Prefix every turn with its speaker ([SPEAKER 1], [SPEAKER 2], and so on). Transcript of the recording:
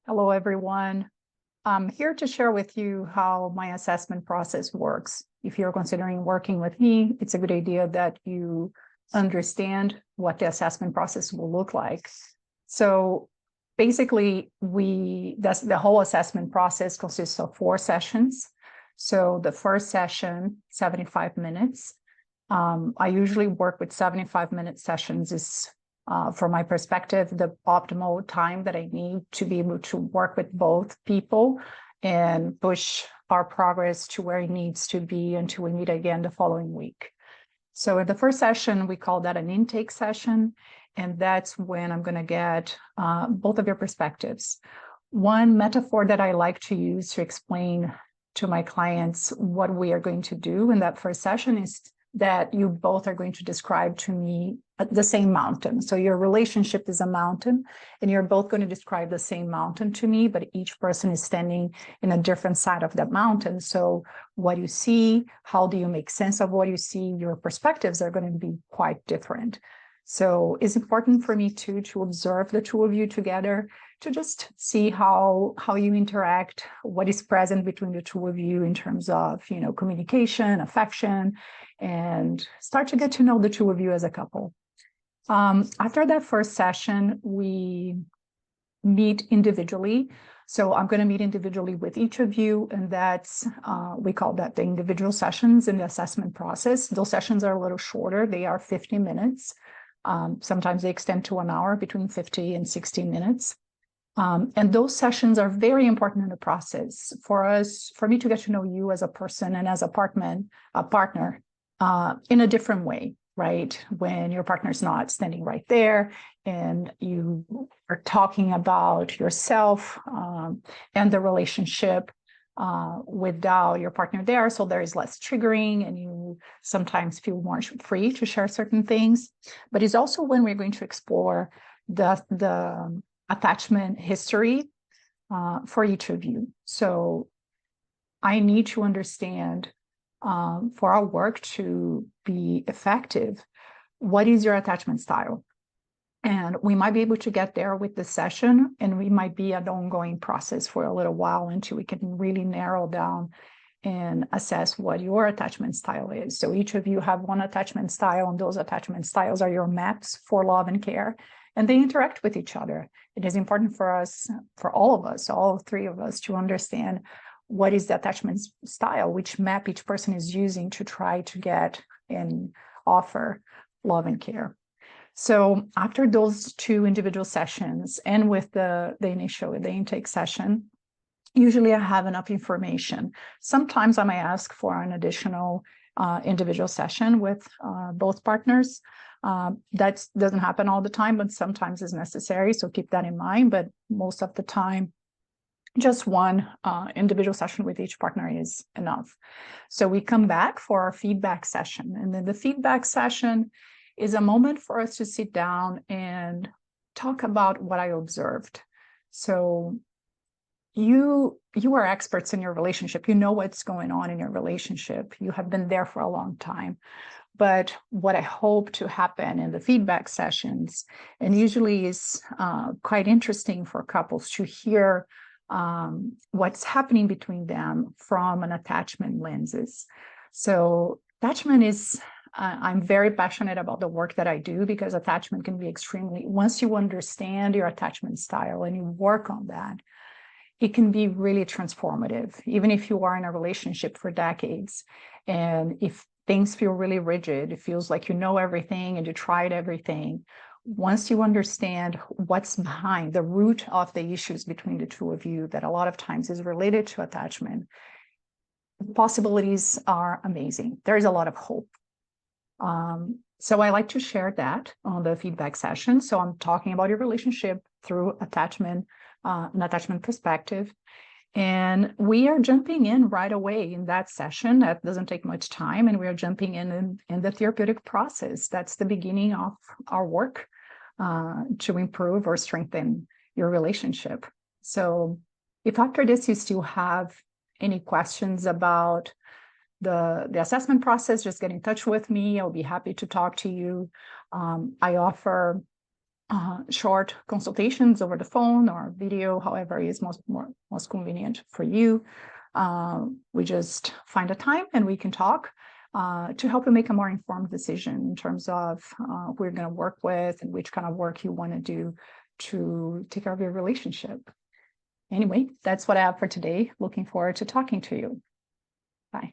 [SPEAKER 1] Hello, everyone. I'm here to share with you how my assessment process works. If you're considering working with me, it's a good idea that you understand what the assessment process will look like. So basically, the whole assessment process consists of 4 sessions. So the first session, 75 minutes. I usually work with 75-minute sessions is from my perspective, the optimal time that I need to be able to work with both people and push our progress to where it needs to be until we meet again the following week. So in the first session, we call that an intake session, and that's when I'm going to get both of your perspectives. One metaphor that I like to use to explain to my clients what we are going to do in that first session is that you both are going to describe to me the same mountain. So your relationship is a mountain, and you're both going to describe the same mountain to me, but each person is standing in a different side of that mountain. So what you see, how do you make sense of what you see? Your perspectives are going to be quite different. So it's important for me to observe the two of you together, to just see how you interact, what is present between the two of you in terms of, communication, affection, and start to get to know the two of you as a couple. After that first session, we meet individually. So I'm going to meet individually with each of you, and that's, we call that the individual sessions in the assessment process. Those sessions are a little shorter. They are 50 minutes. Sometimes they extend to an hour, between 50 and 60 minutes. And those sessions are very important in the process for me to get to know you as a person and as a partner in a different way, right? When your partner's not standing right there and you are talking about yourself and the relationship without your partner there. So there is less triggering and you sometimes feel more free to share certain things. But it's also when we're going to explore the attachment history for each of you. So I need to understand for our work to be effective, what is your attachment style? And we might be able to get there with the session, and we might be an ongoing process for a little while until we can really narrow down and assess what your attachment style is. So each of you have one attachment style, and those attachment styles are your maps for love and care, and they interact with each other. It is important for us, for all of us, all 3 of us, to understand what is the attachment style, which map each person is using to try to get and offer love and care. So after those 2 individual sessions and with the intake session, usually I have enough information. Sometimes I may ask for an additional individual session with both partners. That doesn't happen all the time, but sometimes is necessary. So keep that in mind. But most of the time, just one individual session with each partner is enough. So we come back for our feedback session. And then the feedback session is a moment for us to sit down and talk about what I observed. So you are experts in your relationship. You know what's going on in your relationship. You have been there for a long time. But what I hope to happen in the feedback sessions, and usually is quite interesting for couples to hear what's happening between them from an attachment lenses. So attachment is, I'm very passionate about the work that I do, because attachment can be once you understand your attachment style and you work on that, it can be really transformative. Even if you are in a relationship for decades, and if things feel really rigid, it feels like you know everything and you tried everything. Once you understand what's behind the root of the issues between the two of you, that a lot of times is related to attachment, possibilities are amazing. There is a lot of hope. So I like to share that on the feedback session. So I'm talking about your relationship through attachment, an attachment perspective. And we are jumping in right away in that session. That doesn't take much time. And we are jumping in the therapeutic process. That's the beginning of our work to improve or strengthen your relationship. So if after this you still have any questions about the assessment process, just get in touch with me. I'll be happy to talk to you. I offer short consultations over the phone or video, however is most convenient for you. We just find a time and we can talk to help you make a more informed decision in terms of who you're going to work with and which kind of work you want to do to take care of your relationship. Anyway, that's what I have for today. Looking forward to talking to you. Bye.